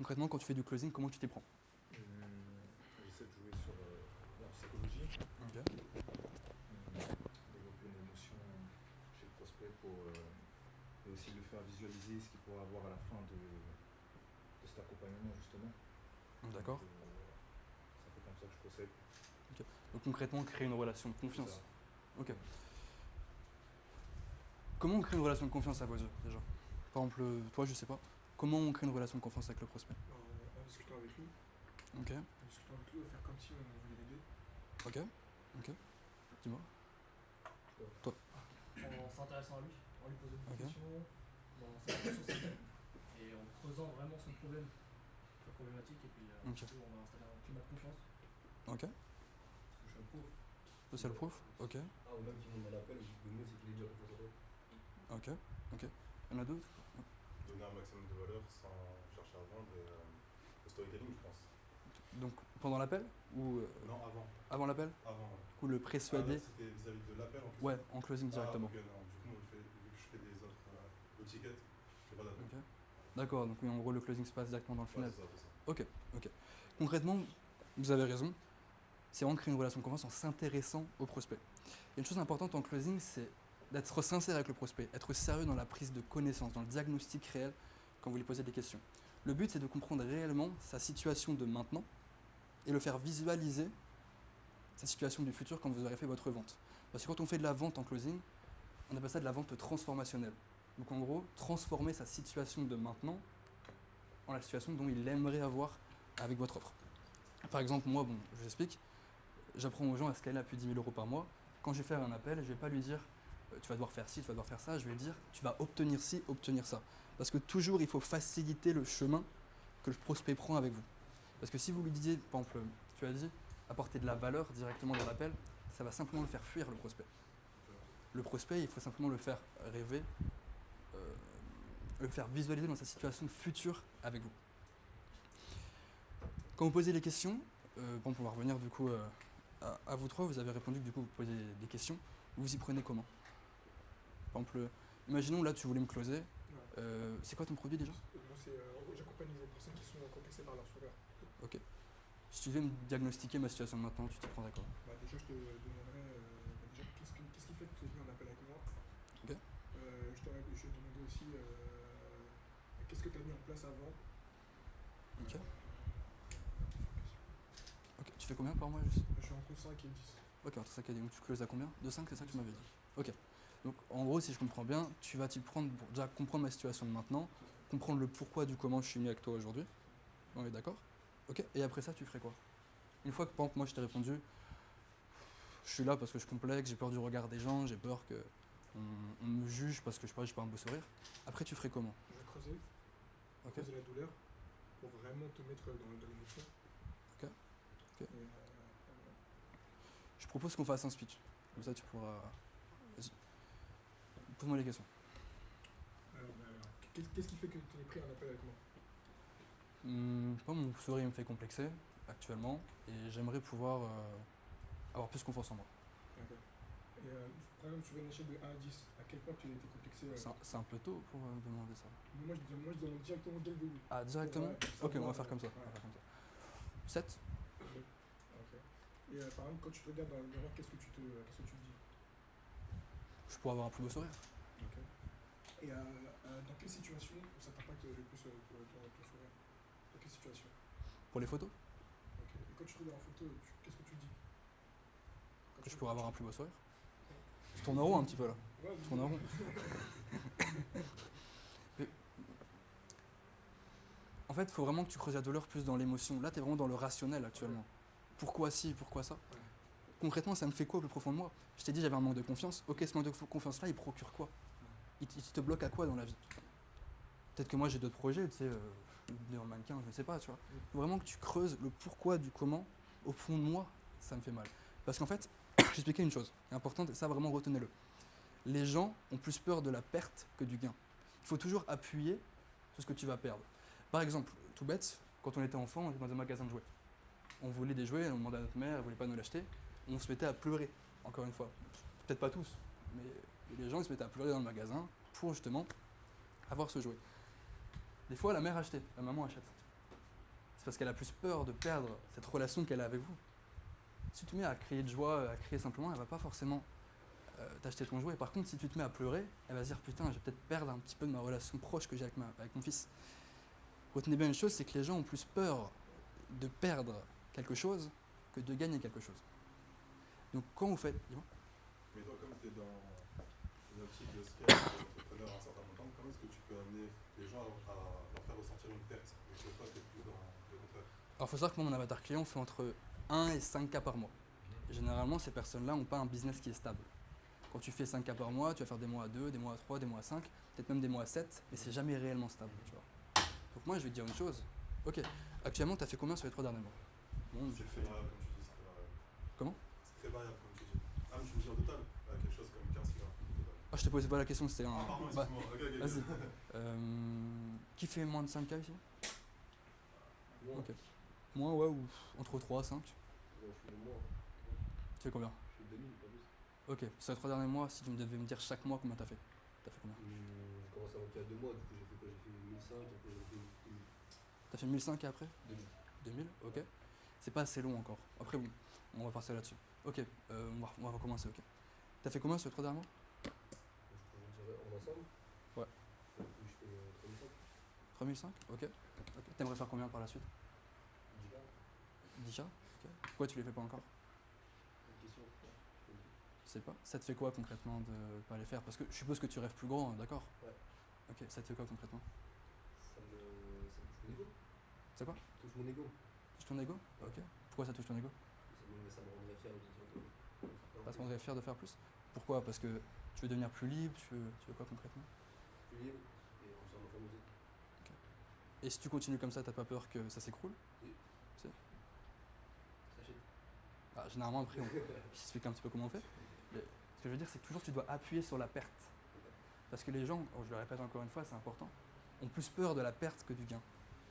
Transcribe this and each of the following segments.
Concrètement, quand tu fais du closing, comment tu t'y prends? J'essaie de jouer sur la psychologie, Ok. développer une émotion chez le prospect et aussi le faire visualiser ce qu'il pourra avoir à la fin de cet accompagnement justement. D'accord. Donc, c'est un peu comme ça que je procède. Ok. Donc concrètement, créer une relation de C'est confiance. ça. Ok. Comment on crée une relation de confiance à vos yeux, déjà? Par exemple, toi, je sais pas. Comment on crée une relation de confiance avec le prospect? En discutant avec lui, Ok. faire comme si on voulait l'aider. Ok. Ok. Dis-moi. Toi. En s'intéressant à lui, en lui posant des Ok. questions, en s'intéressant sur sa vie, et en creusant vraiment son problème, sa problématique, et puis Ok. du coup, on va installer un climat de confiance, Ok. parce que je suis un pro. Ça, c'est le proof. Ok. Ah, ou même qui monte dans l'appel, le mieux c'est qu'il ait déjà confiance en toi. Ok. Ok. Il y en a d'autres? Donner un maximum de valeur sans chercher à vendre et le storytelling, je pense. Donc, pendant l'appel? Ou Non, avant. avant l'appel? Avant, ouais. Du coup, le persuader? C'était vis-à-vis de l'appel en plus. Ouais, en closing directement. Ah, ok, non. Du coup, moi, vu que je fais des offres au ticket, je fais pas d'appel. Ok. D'accord, donc oui, en gros, le closing se passe directement dans le Ouais, funnel. c'est ça. Ok, ok. Concrètement, vous avez raison. C'est vraiment de créer une relation de confiance en s'intéressant au prospect. Et une chose importante en closing, c'est d'être sincère avec le prospect, être sérieux dans la prise de connaissance, dans le diagnostic réel quand vous lui posez des questions. Le but, c'est de comprendre réellement sa situation de maintenant et le faire visualiser sa situation du futur quand vous aurez fait votre vente. Parce que quand on fait de la vente en closing, on appelle ça de la vente transformationnelle. Donc en gros, transformer sa situation de maintenant en la situation dont il aimerait avoir avec votre offre. Par exemple, moi, je vous explique, j'apprends aux gens à scaler à plus de 10 000 euros par mois. Quand je vais faire un appel, je ne vais pas lui dire tu vas devoir faire ci, tu vas devoir faire ça. Je vais lui dire tu vas obtenir ci, obtenir ça. Parce que toujours, il faut faciliter le chemin que le prospect prend avec vous. Parce que si vous lui disiez, par exemple, tu as dit apporter de la valeur directement dans l'appel, ça va simplement le faire fuir, le prospect. Le prospect, il faut simplement le faire rêver, le faire visualiser dans sa situation future avec vous. Quand vous posez les questions, on va revenir du coup à vous trois, vous avez répondu que du coup vous posez des questions. Vous y prenez comment? Par exemple, imaginons là tu voulais me closer. C'est quoi ton produit déjà? Moi, j'accompagne les personnes qui sont complexées par leur sourire. Ok. Si tu devais me diagnostiquer ma situation de maintenant, tu t'y prendrais quoi? Déjà, je te demanderais qu'est-ce qui fait que tu es venu en appel avec moi. Ok. Je te demanderais aussi qu'est-ce que tu as mis en place avant. Ok. Ok. Tu fais combien par mois juste? Je suis entre 5 et 10. Ok, entre 5 et 10. Donc tu closes à combien? De 5, c'est ça que tu m'avais dit? Ok. Donc en gros, si je comprends bien, tu vas t'y prendre pour déjà comprendre ma situation de maintenant, comprendre le pourquoi du comment je suis venu avec toi aujourd'hui. On est d'accord? Ok. Et après ça, tu ferais quoi? Une fois que, par exemple, moi je t'ai répondu, je suis là parce que je suis complexe, j'ai peur du regard des gens, j'ai peur qu'on me juge parce que je sais pas, j'ai pas un beau sourire. Après, tu ferais comment? Je vais creuser, Ok. creuser la douleur pour vraiment te mettre dans l'émotion. Ok. Ok. Et, Je propose qu'on fasse un speech. Comme ça, tu pourras. Vas-y. Pose-moi les questions. Qu'est-ce qui fait que tu es pris un appel avec moi? Je sais pas, mon sourire me fait complexer actuellement et j'aimerais pouvoir avoir plus confiance en moi. D'accord. Et par exemple, sur une échelle de 1 à 10, à quel point tu as été complexé C'est un peu tôt pour me demander ça. Moi, je demande directement dès le début. Ah, directement? Ouais, Ok, on va savoir, faire comme ça. ouais. On va faire comme ça. 7? Ok. Et par exemple, quand tu te regardes dans le miroir, qu'est-ce que tu te dis? Je pourrais avoir un plus beau sourire. Ok. Et dans quelle situation ça t'impacte le plus ton sourire? Dans quelle situation? Pour les photos, Ok. Et quand tu te regardes en photo, qu'est-ce que tu te dis? que je pourrais avoir un plus beau sourire. Je tourne en rond un petit peu là. Ouais, Je tourne en rond. Mais, en fait, il faut vraiment que tu creuses la douleur plus dans l'émotion. Là, tu es vraiment dans le rationnel actuellement. Ouais. Pourquoi si, pourquoi ça? Ouais. Concrètement, ça me fait quoi au plus profond de moi? Je t'ai dit j'avais un manque de confiance. Ok, ce manque de confiance-là, il procure quoi? Il te bloque à quoi dans la vie? Peut-être que moi j'ai d'autres projets, tu sais, devenir mannequin, je ne sais pas, tu vois. Faut vraiment que tu creuses le pourquoi du comment. Au fond de moi, ça me fait mal. Parce qu'en fait, j'expliquais une chose importante, et ça vraiment retenez-le. Les gens ont plus peur de la perte que du gain. Il faut toujours appuyer sur ce que tu vas perdre. Par exemple, tout bête, quand on était enfant, on était dans un magasin de jouets. On voulait des jouets, on demandait à notre mère, elle ne voulait pas nous l'acheter. On se mettait à pleurer, encore une fois. Peut-être pas tous, mais les gens ils se mettaient à pleurer dans le magasin pour justement avoir ce jouet. Des fois, la mère achetait, la maman achète. c'est parce qu'elle a plus peur de perdre cette relation qu'elle a avec vous. Si tu te mets à crier de joie, à crier simplement, elle va pas forcément t'acheter ton jouet. Par contre, si tu te mets à pleurer, elle va se dire putain, je vais peut-être perdre un petit peu de ma relation proche que j'ai avec mon fils. Retenez bien une chose, c'est que les gens ont plus peur de perdre quelque chose que de gagner quelque chose. Donc quand vous faites... Dis-moi. Mais toi, comme tu es dans une optique de scale entrepreneur à un certain montant, comment est-ce que tu peux amener les gens à leur faire ressentir une perte et que toi, tu es plus dans le contraire? Alors il faut savoir que moi, mon avatar client fait entre 1 et 5 cas par mois. Et généralement, ces personnes-là n'ont pas un business qui est stable. Quand tu fais 5 cas par mois, tu vas faire des mois à 2, des mois à 3, des mois à 5, peut-être même des mois à 7, mais c'est jamais réellement stable. Tu vois. Donc moi, je vais te dire une chose. Ok, actuellement, tu as fait combien sur les 3 derniers mois? Bon, C'est très variable, comme tu dis, c'est très variable. Comment? C'est très variable, comme tu dis. Ah, mais tu me dis en total quelque chose comme 15 kilos. Ah, je te posais pas la question, c'était un... Ah, pardon, Bah, excuse-moi. Ok. vas-y. Qui fait moins de 5K ici? Moi, Ok. Moi, ouais, ou entre 3 et 5. non, je suis de moi. Tu fais combien? Je suis 2000, pas plus. Ok, sur les 3 derniers mois, si tu devais me dire chaque mois combien t'as fait? T'as fait combien? Je commence à monter à 2 mois, du coup j'ai fait quoi? J'ai fait 1005, après j'ai fait 2000. T'as fait 1005 et après? 2000. 2000, ok. C'est pas assez long encore. Après, bon, on va passer là-dessus. Ok, on va recommencer, ok. T'as fait combien sur les 3 derniers mois? Je dirais en ensemble. Ouais. Du coup, je fais 3500. 3005, ok. T'aimerais faire combien par la suite? 10K, ok. Pourquoi tu les fais pas encore? Une question. Je sais pas. Ça te fait quoi concrètement de pas les faire? Parce que je suppose que tu rêves plus grand, d'accord? Ouais. Ok, ça te fait quoi concrètement? Ça touche mon ego. C'est quoi? Ça touche mon ego. Touche ton ego? Ok. Pourquoi ça touche ton ego? Ça me rendrait fier de dire que. Ça te rendrait fier de faire plus? Pourquoi? Parce que tu veux devenir plus libre, tu veux quoi concrètement? Plus libre et en faisant ma femme aussi. Et si tu continues comme ça, t'as pas peur que ça s'écroule? Sachez. Ah, généralement après, je t'explique un petit peu comment on fait. Ce que je veux dire, c'est que toujours tu dois appuyer sur la perte. Parce que les gens, je le répète encore une fois, c'est important, ont plus peur de la perte que du gain.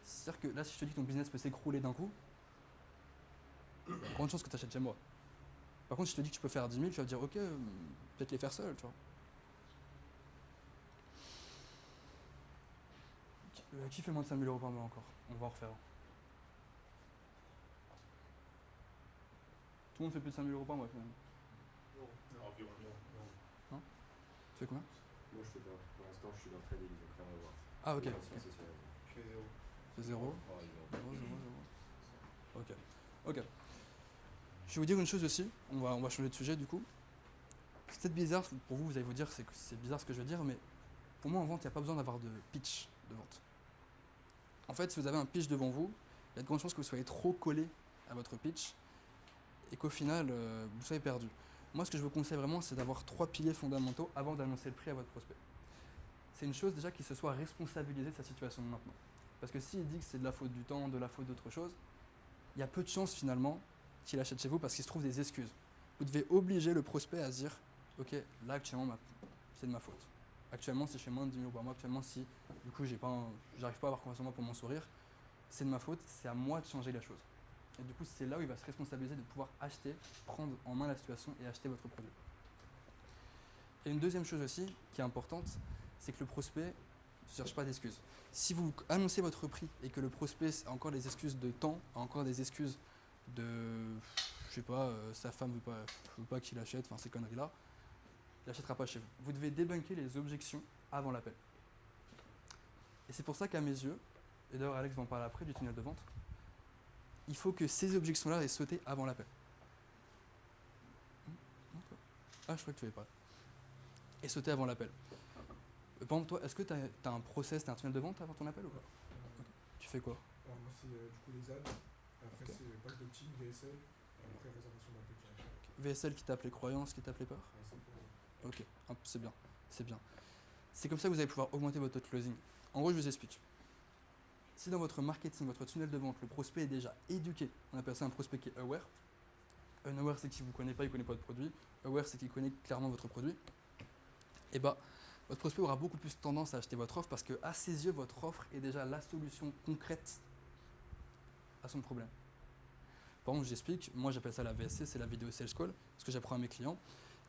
C'est-à-dire que là, si je te dis que ton business peut s'écrouler d'un coup, il y a grande chance que tu achètes chez moi. Par contre, si je te dis que tu peux faire 10 000, tu vas te dire, ok, peut-être les faire seul, tu vois. Qui fait moins de 5 000 € par mois encore? On va en refaire. Tout le monde fait plus de 5 000 € par mois, finalement. Environ. Tu fais combien? Moi je fais pas. Pour l'instant je suis dans le trading, donc rien à voir. Ah, ok. C'est ça. Je fais 0. C'est 0. Par exemple. 0, 0, 0. Ok. Ok. Je vais vous dire une chose aussi, on va changer de sujet du coup. C'est peut-être bizarre, pour vous, vous allez vous dire que c'est bizarre ce que je veux dire, mais pour moi en vente, il n'y a pas besoin d'avoir de pitch de vente. En fait, si vous avez un pitch devant vous, il y a de grandes chances que vous soyez trop collé à votre pitch et qu'au final, vous soyez perdu. Moi, ce que je vous conseille vraiment, c'est d'avoir 3 piliers fondamentaux avant d'annoncer le prix à votre prospect. C'est une chose déjà qu'il se soit responsabilisé de sa situation de maintenant. Parce que s'il dit que c'est de la faute du temps, de la faute d'autre chose, il y a peu de chances finalement qu'il achète chez vous parce qu'il se trouve des excuses. Vous devez obliger le prospect à se dire ok, là actuellement c'est de ma faute. Actuellement si je fais moins de 10 000 € par mois, actuellement si du coup j'arrive pas à avoir confiance en moi pour mon sourire, c'est de ma faute, c'est à moi de changer la chose. Et du coup c'est là où il va se responsabiliser de pouvoir acheter, prendre en main la situation et acheter votre produit. Et une deuxième chose aussi qui est importante, c'est que le prospect ne cherche pas d'excuses. Si vous annoncez votre prix et que le prospect a encore des excuses de temps, a encore des excuses de, je sais pas, sa femme veut pas qu'il achète, enfin ces conneries-là, il n'achètera pas chez vous. Vous devez débunker les objections avant l'appel. Et c'est pour ça qu'à mes yeux, et d'ailleurs Alex va en parler après du tunnel de vente, il faut que ces objections-là aient sauté avant l'appel. Ah, je crois que tu avais pas. Et sauter avant l'appel. Par exemple, toi, est-ce que tu as un process, tu as un tunnel de vente avant ton appel ou pas? Ok. Tu fais quoi? Alors moi c'est du coup les ads, après Ok. c'est pack d'opting, VSL, et après réservation d'appel direct. VSL qui tape les croyances, qui tape les peurs? Ouais, c'est pour- Ok, c'est bien, c'est bien. C'est comme ça que vous allez pouvoir augmenter votre taux de closing. En gros, je vous explique. Si dans votre marketing, votre tunnel de vente, le prospect est déjà éduqué, on appelle ça un prospect qui est aware. Un aware, c'est qu'il ne vous connaît pas, il ne connaît pas votre produit. Aware, c'est qu'il connaît clairement votre produit. Et bah, votre prospect aura beaucoup plus tendance à acheter votre offre parce qu'à ses yeux, votre offre est déjà la solution concrète à son problème. Par exemple, j'explique, moi j'appelle ça la VSC, c'est la vidéo sales call. Ce que j'apprends à mes clients,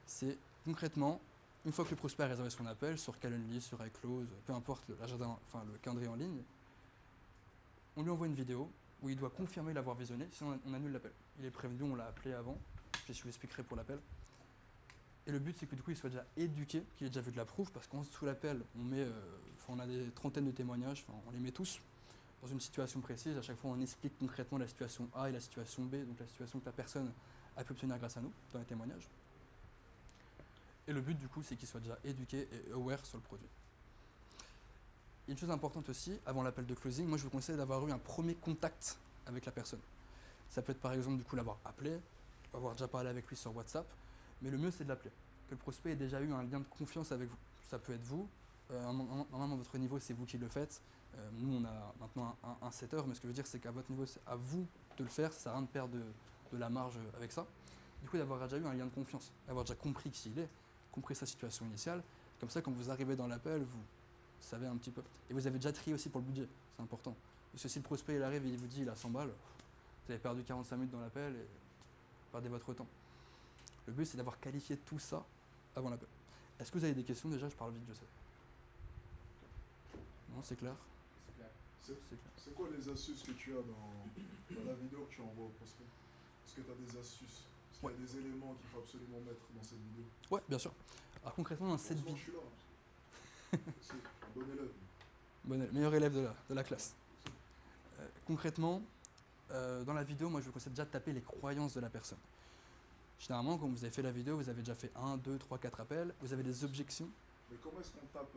c'est concrètement, une fois que le prospect a réservé son appel sur Calendly, sur iClose, peu importe le calendrier en ligne, on lui envoie une vidéo où il doit confirmer l'avoir visionné, sinon on annule l'appel. Il est prévenu, on l'a appelé avant, je vous expliquerai pour l'appel. Et le but, c'est que du coup, il soit déjà éduqué, qu'il ait déjà vu de la preuve, parce qu'en sous l'appel, on a des trentaines de témoignages, on les met tous dans une situation précise. À chaque fois, on explique concrètement la situation A et la situation B, donc la situation que la personne a pu obtenir grâce à nous, dans les témoignages. Et le but, du coup, c'est qu'il soit déjà éduqué et aware sur le produit. Une chose importante aussi, avant l'appel de closing, moi, je vous conseille d'avoir eu un premier contact avec la personne. Ça peut être par exemple, du coup, l'avoir appelé, avoir déjà parlé avec lui sur WhatsApp, mais le mieux, c'est de l'appeler. Que le prospect ait déjà eu un lien de confiance avec vous. Ça peut être vous. Normalement, à votre niveau, c'est vous qui le faites. Nous, on a maintenant un setter, mais ce que je veux dire, c'est qu'à votre niveau, c'est à vous de le faire. Ça ne sert à rien de perdre de la marge avec ça. Du coup, d'avoir déjà eu un lien de confiance, d'avoir déjà compris qui il est, compris sa situation initiale. Comme ça, quand vous arrivez dans l'appel, vous savez un petit peu. Et vous avez déjà trié aussi pour le budget, c'est important. Parce que si le prospect il arrive et il vous dit il a 100 balles, vous avez perdu 45 minutes dans l'appel et perdez votre temps. Le but, c'est d'avoir qualifié tout ça avant l'appel. Est-ce que vous avez des questions déjà? Je parle vite, je sais. Non, c'est clair. C'est clair. C'est clair. C'est quoi les astuces que tu as dans la vidéo que tu envoies au prospect? Est-ce que tu as des astuces? Est-ce qu'il y a des éléments qu'il faut absolument mettre dans cette vidéo? Ouais, bien sûr. Alors concrètement, dans cette Heureusement, vidéo... je suis là. C'est un bon élève. Meilleur élève de la classe. Concrètement, dans la vidéo, moi je vous conseille déjà de taper les croyances de la personne. Généralement, quand vous avez fait la vidéo, vous avez déjà fait 1, 2, 3, 4 appels, vous avez des objections. Mais comment est-ce qu'on tape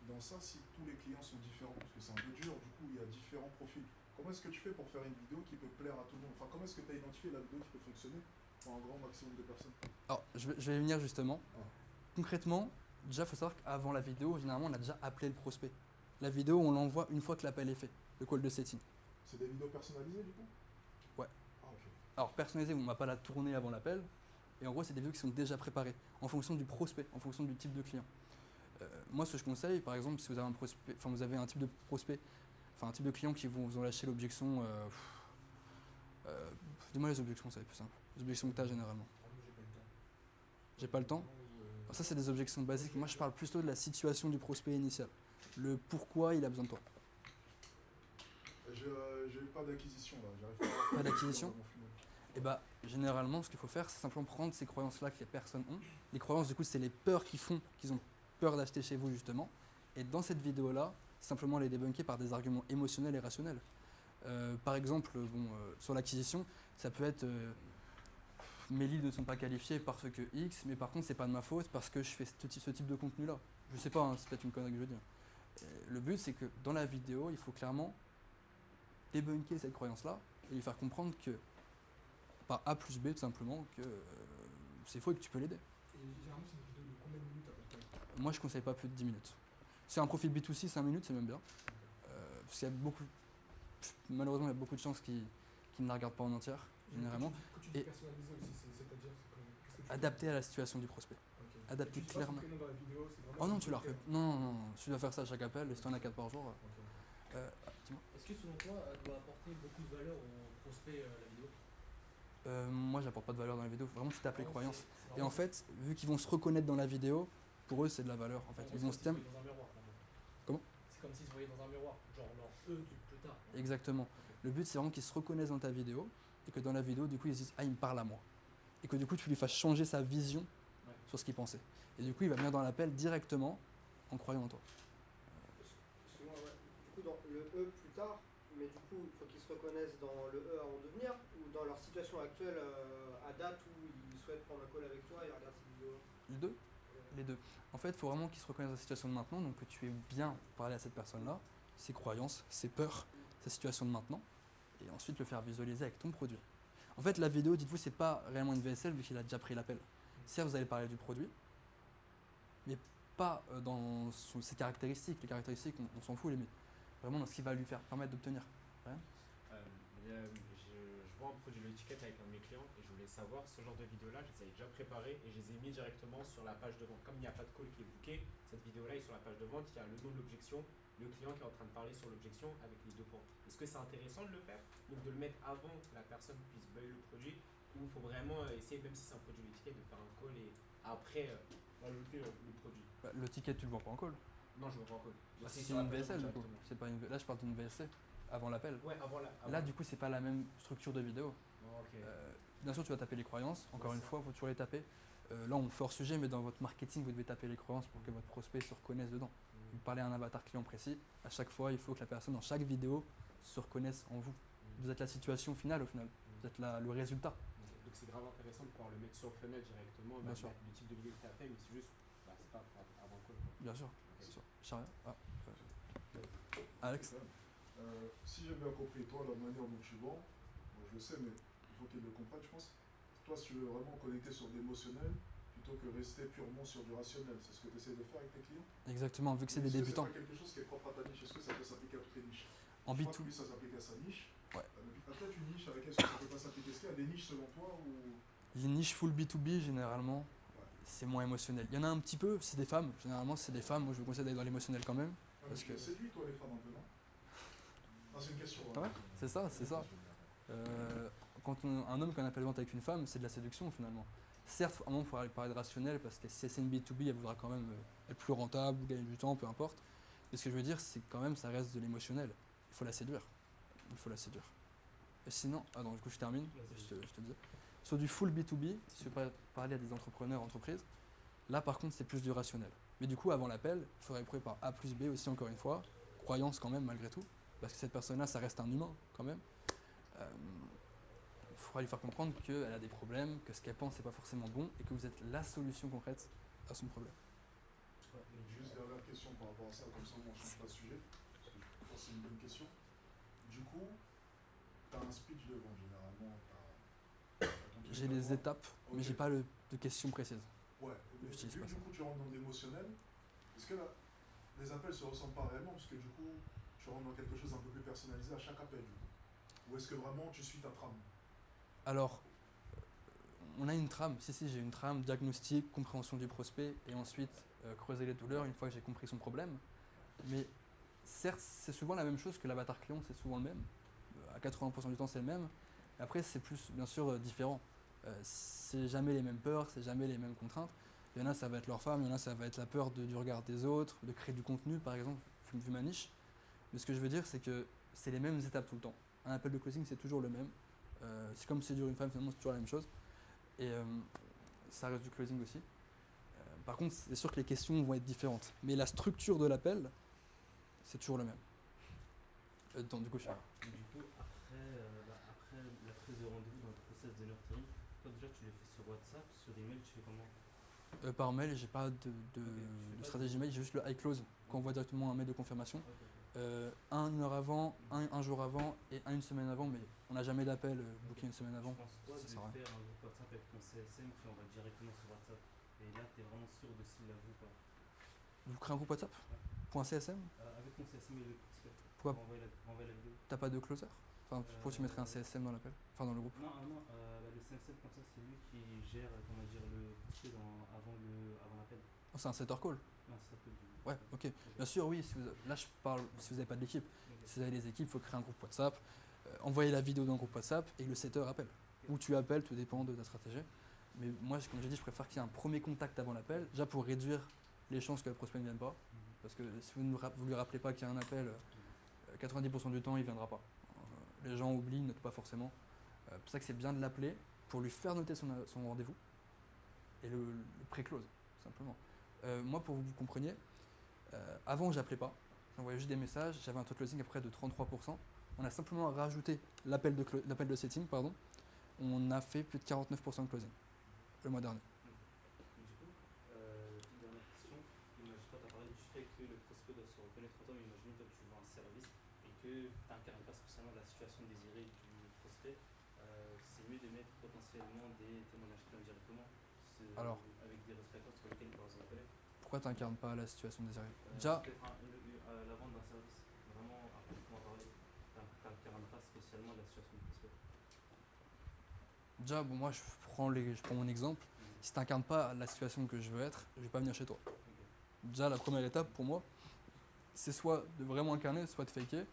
dans ça si tous les clients sont différents? Parce que c'est un peu dur, du coup, il y a différents profils. Comment est-ce que tu fais pour faire une vidéo qui peut plaire à tout le monde? Enfin, comment est-ce que tu as identifié la vidéo qui peut fonctionner pour un grand maximum de personnes? Alors, je vais y venir justement. Concrètement, déjà, il faut savoir qu'avant la vidéo, généralement, on a déjà appelé le prospect. La vidéo, on l'envoie une fois que l'appel est fait, le call de setting. C'est des vidéos personnalisées, du coup? Ouais. Ah, ok. Alors, personnalisé, on ne va pas la tourner avant l'appel. Et en gros, c'est des vidéos qui sont déjà préparées, en fonction du prospect, en fonction du type de client. Moi, ce que je conseille, par exemple, si vous avez un prospect, enfin, vous avez un type de prospect, enfin, un type de client qui vous ont lâché l'objection. Dis-moi les objections, ça va être plus simple. Les objections que tu as généralement. J'ai pas le temps. Alors ça, c'est des objections basiques. Moi, je parle plutôt de la situation du prospect initial. Le pourquoi il a besoin de toi. J'ai eu pas d'acquisition là, j'arrive pas. Pas d'acquisition? dans mon funnel. Et bah, généralement, ce qu'il faut faire, c'est simplement prendre ces croyances-là que les personnes ont. Les croyances, du coup, c'est les peurs qu'ils font, qu'ils ont peur d'acheter chez vous, justement. Et dans cette vidéo-là, simplement les débunker par des arguments émotionnels et rationnels. Par exemple, sur l'acquisition, ça peut être mes leads ne sont pas qualifiés parce que X, mais par contre, c'est pas de ma faute parce que je fais ce type de contenu-là. Je sais pas, hein, c'est peut-être une connerie que je veux dire. Le but, c'est que dans la vidéo, il faut clairement débunker cette croyance-là et lui faire comprendre que par A plus B, tout simplement, que c'est faux et que tu peux l'aider. Et généralement, c'est une vidéo de combien de minutes à peu près? Moi, je conseille pas plus de 10 minutes. C'est un profil B2C, 5 minutes, c'est même bien. Parce qu'il y a malheureusement, il y a beaucoup de chances qu'ils ne la regardent pas en entière, généralement. Quand tu dis Et personnalisé aussi, c'est-à-dire qu'est-ce que tu adapté à la situation du prospect. Ok. Adapté Tu dis pas clairement. son prénom dans la vidéo, c'est vraiment Oh non, son tu la prénom. refais. Non, tu dois faire ça à chaque appel, et si tu en as 4 par jour. Ok. Dis-moi. Est-ce que selon toi, elle doit apporter beaucoup de valeur au prospect la vidéo? Moi, j'apporte pas de valeur dans la vidéo, vraiment, tu tapes les Vraiment, croyances. c'est Et en vraiment- fait, vu qu'ils vont se reconnaître dans la vidéo, pour eux, c'est de la valeur. En fait, ils vont se C'est comme thème. s'ils se voyaient dans un miroir. Vraiment. Comment? C'est comme s'ils se voyaient dans un miroir, genre eux plus tard. Exactement. Le but, c'est vraiment qu'ils se reconnaissent dans ta vidéo, et que dans la vidéo, du coup, ils se disent, ah, il me parle à moi. Et que du coup, tu lui fasses changer sa vision Ouais. sur ce qu'il pensait. Et du coup, il va venir dans l'appel directement en croyant en toi. Excuse-moi, ouais. Du coup, dans le E plus tard, mais du coup, il faut qu'ils se reconnaissent dans le E avant de venir ou dans leur situation actuelle à date où ils souhaitent prendre un call avec toi et regarder cette vidéo. Les deux. Les deux. En fait, il faut vraiment qu'il se reconnaisse dans la situation de maintenant, donc que tu aies bien parlé à cette personne-là, ses croyances, ses peurs, sa situation de maintenant, et ensuite le faire visualiser avec ton produit. En fait, la vidéo, dites-vous, c'est pas réellement une VSL vu qu'il a déjà pris l'appel. Certes, vous allez parler du produit, mais pas dans ses caractéristiques. Les caractéristiques, on s'en fout limite. Vraiment dans ce qui va lui faire permettre d'obtenir. Je vois un produit de l'étiquette avec un de mes clients et je voulais savoir ce genre de vidéo-là, je les avais déjà préparées et je les ai mis directement sur la page de vente. Comme il n'y a pas de call qui est booké, cette vidéo-là est sur la page de vente, il y a le nom de l'objection, le client qui est en train de parler sur l'objection avec les deux points. Est-ce que c'est intéressant de le faire? Donc de le mettre avant que la personne puisse buy le produit ou il faut vraiment essayer, même si c'est un produit de l'étiquette, de faire un call et après rajouter le produit? Le ticket, tu le vois pas en call. Non, je ne vois pas en call. Donc, C'est sur la une page de VSL vente du coup. directement. C'est pas une... Là, je parle d'une VSC. avant l'appel. Ouais, avant la. Là, du coup, c'est pas la même structure de vidéo. Oh, ok. Bien sûr, tu vas taper les croyances, encore Bien une sûr. fois, il faut toujours les taper. Là, on fait hors sujet, mais dans votre marketing, vous devez taper les croyances pour que votre prospect se reconnaisse dedans. Vous parlez à un avatar client précis, à chaque fois, il faut que la personne, dans chaque vidéo, se reconnaisse en vous. Vous êtes la situation finale au final, vous êtes le résultat. Donc c'est grave intéressant de pouvoir le mettre sur le funnel directement, Bien bah, sûr. le type de vidéo que tu as fait, mais c'est juste, bah, c'est pas avant le call. Quoi. Bien sûr. Ok. Bien sûr. Charia. Alex. Si j'ai bien compris, toi, la manière dont tu vends, moi, je le sais, mais il faut qu'ils le comprennent, je pense. Toi, si tu veux vraiment connecter sur de l'émotionnel, plutôt que rester purement sur du rationnel, c'est ce que tu essaies de faire avec tes clients. Exactement, vu que c'est des Est-ce débutants. C'est pas quelque chose qui est propre à ta niche. Est-ce que ça peut s'appliquer à toutes les niches? En Je crois que B2, lui, ça s'applique à sa niche. Ouais. Peut-être une niche avec est-ce que ça peut pas s'appliquer? Est-ce qu'il y a des niches selon toi ou... les niches full B2B, généralement, c'est moins émotionnel. Il y en a un petit peu, c'est des femmes. Généralement, c'est des femmes. Moi, je vous conseille d'aller dans l'émotionnel quand même. Ah, Parce tu que- les séduis, toi, les femmes, un peu, non? Non, c'est une question. Ouais, c'est ça, c'est ça. Un homme qui a un appel de vente avec une femme, c'est de la séduction finalement. Certes, à un moment, il faudra lui parler de rationnel parce que si c'est une B2B, elle voudra quand même être plus rentable ou gagner du temps, peu importe. Mais ce que je veux dire, c'est que quand même, ça reste de l'émotionnel. Il faut la séduire. Il faut la séduire. Et sinon, du coup, je termine. Je te dis. Sur du full B2B, si je veux parler à des entrepreneurs, entreprises, là par contre, c'est plus du rationnel. Mais du coup, avant l'appel, il faudrait prouver par A plus B aussi, encore une fois. Croyance quand même, malgré tout. Parce que cette personne-là, ça reste un humain quand même. Il faudra lui faire comprendre qu'elle a des problèmes, que ce qu'elle pense n'est pas forcément bon et que vous êtes la solution concrète à son problème. Juste dernière question par rapport à ça, comme ça on ne change pas de sujet, parce que je pense que c'est une bonne question. Du coup, tu as un speech de vente généralement, t'as ton truc J'ai à les toi. étapes, mais Ok. j'ai pas de questions précises. Ouais, mais vu J'utilise que pas du ça. coup tu rentres dans de l'émotionnel, est-ce que là, les appels se ressemblent pas réellement, parce que du coup tu rentres dans quelque chose d'un peu plus personnalisé à chaque appel du coup? Ou est-ce que vraiment tu suis ta trame? Alors, on a une trame. Si, j'ai une trame, diagnostic, compréhension du prospect et ensuite creuser les douleurs une fois que j'ai compris son problème. Mais certes, c'est souvent la même chose que l'avatar client, c'est souvent le même. À 80% du temps, c'est le même. Après, c'est plus, bien sûr, différent. C'est jamais les mêmes peurs, c'est jamais les mêmes contraintes. Il y en a, ça va être leur femme, il y en a, ça va être la peur du regard des autres, de créer du contenu, par exemple, vu ma niche. Mais ce que je veux dire, c'est que c'est les mêmes étapes tout le temps. Un appel de closing, c'est toujours le même. C'est comme séduire une femme, finalement, c'est toujours la même chose. Et ça reste du closing aussi. Par contre, c'est sûr que les questions vont être différentes. Mais la structure de l'appel, c'est toujours le même. Donc, du coup, je sais pas. Et du coup, après la prise de rendez-vous dans le process de nurturing, toi déjà tu les fais sur WhatsApp, sur email, tu fais comment? Par mail, j'ai pas de stratégie mail, j'ai juste le iClose, qu'on envoie directement un mail de confirmation. Une heure avant, un jour avant et une semaine avant, mais on n'a jamais d'appel booké une semaine avant. Je pense quoi ça de sert à rien. faire un groupe WhatsApp avec ton CSM qui envoie directement sur WhatsApp? Et là, tu es vraiment sûr de s'il l'avoue ou pas? Vous créez un groupe WhatsApp Point .csm Avec ton CSM et le prospect. Pourquoi Renvoyer la vidéo. T'as pas de closer? Enfin, pourquoi tu mettrais un CSM dans l'appel? Enfin, dans le groupe. Non, le CSM comme ça, c'est lui qui gère comment dire, le prospect avant l'appel. Oh, c'est un setter call. Non, c'est ça que du. Ouais, ok. Bien sûr, oui. Là, je parle si vous n'avez pas de l'équipe. Si vous avez des équipes, il faut créer un groupe WhatsApp, envoyer la vidéo dans le groupe WhatsApp et le setter appelle. Ou tu appelles, tout dépend de ta stratégie. Mais moi, comme j'ai dit, je préfère qu'il y ait un premier contact avant l'appel, déjà pour réduire les chances que le prospect ne vienne pas. Parce que si vous ne lui rappelez pas qu'il y a un appel, 90% du temps, il ne viendra pas. Les gens oublient, ne notent pas forcément. C'est pour ça que c'est bien de l'appeler pour lui faire noter son rendez-vous et le pré-close, tout simplement. Moi, pour que vous compreniez, avant, j'appelais pas. J'envoyais juste des messages. J'avais un taux de closing à peu près de 33%. On a simplement rajouté l'appel de setting, pardon. On a fait plus de 49% de closing le mois dernier. Du coup, petite dernière question. Imagine toi, tu as parlé du fait que le prospect doit se reconnaître en toi, mais imagine toi, tu vends un service et que tu n'incarnes pas spécialement la situation désirée du prospect. C'est mieux de mettre potentiellement des témoignages clients directement Alors. avec des résultats sur lesquels ils peuvent se reconnaître. Pourquoi tu n'incarnes pas la situation désirée? Déjà, La vente d'un service, vraiment, à proprement parler, tu n'incarnes pas spécialement la situation du prospect. bon, moi, je prends mon exemple. Si tu n'incarnes pas la situation que je veux être, je ne vais pas venir chez toi. Déjà, la première étape pour moi, c'est soit de vraiment incarner, soit de faker.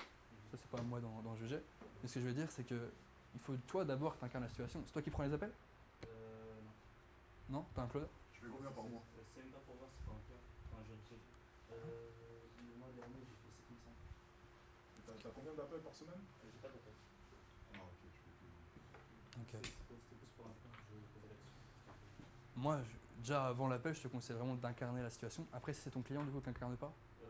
Ça, c'est pas à moi d'en juger. Mais ce que je veux dire, c'est que il faut toi d'abord que tu incarnes la situation. C'est toi qui prends les appels? Non. Non? T'as un closer? Je fais combien par mois? C'est même pas pour voir, c'est pas un cœur. Enfin, je le mois dernier, j'ai fait 7500. T'as combien d'appels par semaine? J'ai pas d'appel. Ah, ok, tu fais plus. Ok. C'était plus pour un point que je posais la question. Moi, déjà avant l'appel, je te conseille vraiment d'incarner la situation. Après, si c'est ton client du coup qui n'incarne pas, Ouais.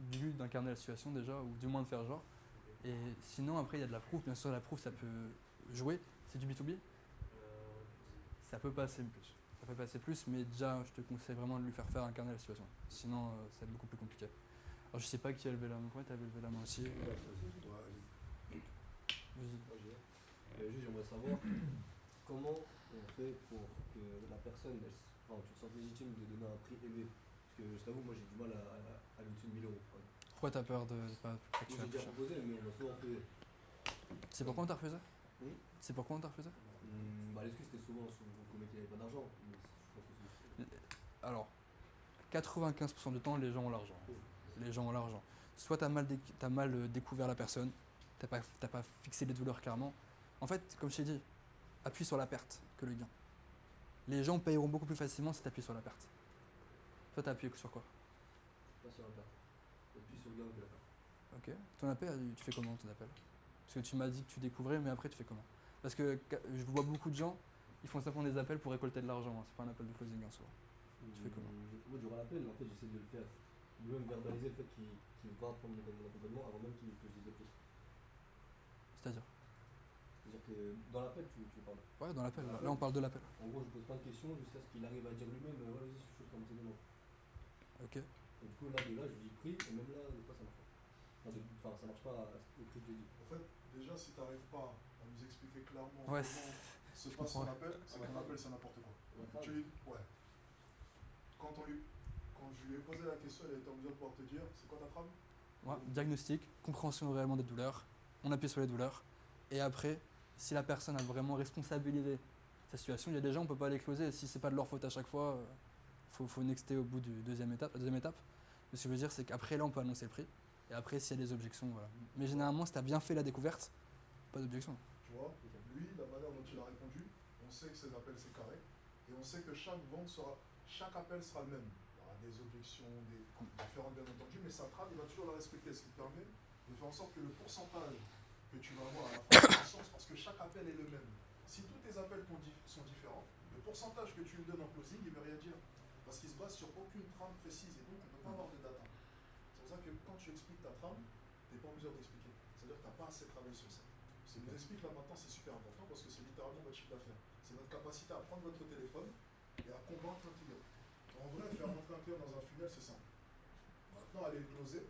dis-lui d'incarner la situation déjà, ou du moins de faire genre. Ok. Et sinon, après, il y a de la proof. Bien sûr, la proof, ça peut jouer. C'est du B2B, ça peut passer plus. Ça peut passer plus, mais déjà, je te conseille vraiment de lui faire incarner la situation. Sinon, ça va être beaucoup plus compliqué. Alors, je sais pas qui a levé la main. Ouais, t'avais levé la main aussi. Ouais, Vas-y. moi, juste, j'aimerais savoir comment on fait pour que la personne, enfin, tu te sens légitime de donner un prix élevé. Parce que je t'avoue, moi j'ai du mal à aller au-dessus de 1000 euros. Pourquoi t'as peur de pas Moi facturer j'ai un peu déjà cher? proposé, mais on m'a souvent fait. C'est pourquoi on t'a refusé? Oui. C'est pourquoi on t'a refusé? Bah, l'excuse c'était souvent sur qu'on mettait qu'il n'y avait pas d'argent. Mais je pense que c'est. Alors, 95% du temps, les gens ont l'argent. Les gens ont l'argent. Soit t'as mal découvert la personne, t'as pas fixé les douleurs clairement. En fait, comme je t'ai dit, appuie sur la perte que le gain. Les gens payeront beaucoup plus facilement si t'appuies sur la perte. Toi, t'as appuyé sur quoi? Pas sur la perte. Et puis sur le gain que la perte. Ok. Ton appel, tu fais comment ton appel? Parce que tu m'as dit que tu découvrais, mais après tu fais comment? Parce que je vois beaucoup de gens, ils font simplement des appels pour récolter de l'argent. Hein. C'est pas un appel de closing en soi. Tu fais comment? Moi durant l'appel, en fait j'essaie de le faire. Lui-même verbaliser le fait qu'il va prendre mon accompagnement avant même que je dise le prix. C'est-à-dire? C'est-à-dire que dans l'appel, tu parles. Ouais, dans l'appel. Là, on parle de l'appel. En gros, je pose plein de questions jusqu'à ce qu'il arrive à dire lui-même, ouais, vas-y, je suis chaud comme c'est bon. Ok. Et du coup, là, je lui dis le prix, et même là, des fois, ça marche pas. Enfin, ça marche pas au prix que je lui dis. En fait, déjà, si t'arrives pas à nous expliquer clairement Ouais, comment se je passe ton comprends. appel, c'est qu'un appel, c'est n'importe quoi. Ouais. Ouais. Quand je lui ai posé la question, elle était en mesure de pouvoir te dire, c'est quoi ta trame? Ouais, diagnostic, compréhension réellement des douleurs, on appuie sur les douleurs, et après, si la personne a vraiment responsabilisé sa situation, il y a des gens, on peut pas les closer, si c'est pas de leur faute à chaque fois, faut nexter au bout du deuxième étape. Mais ce que je veux dire, c'est qu'après là, on peut annoncer le prix, et après, s'il y a des objections, voilà. Mais généralement, si tu as bien fait la découverte, pas d'objection. Tu vois, lui, la manière dont il a répondu, on sait que ses appels, c'est carré, et on sait que chaque appel sera le même. Il y aura des objections, différentes bien entendu, mais sa trame, il va toujours la respecter, ce qui te permet de faire en sorte que le pourcentage que tu vas avoir à la fin ait du sens, parce que chaque appel est le même. Si tous tes appels sont différents, le pourcentage que tu lui donnes en closing, il ne veut rien dire, parce qu'il se base sur aucune trame précise, et donc on ne peut pas avoir de data. C'est pour ça que quand tu expliques ta trame, tu n'es pas en mesure d'expliquer. C'est-à-dire que tu n'as pas assez travaillé sur ça. Ce que je vous explique là maintenant, c'est super important parce que c'est littéralement votre chiffre d'affaires. C'est votre capacité à prendre votre téléphone et à convaincre un client. En vrai, faire rentrer un client dans un funnel, c'est simple. Maintenant, aller le closer,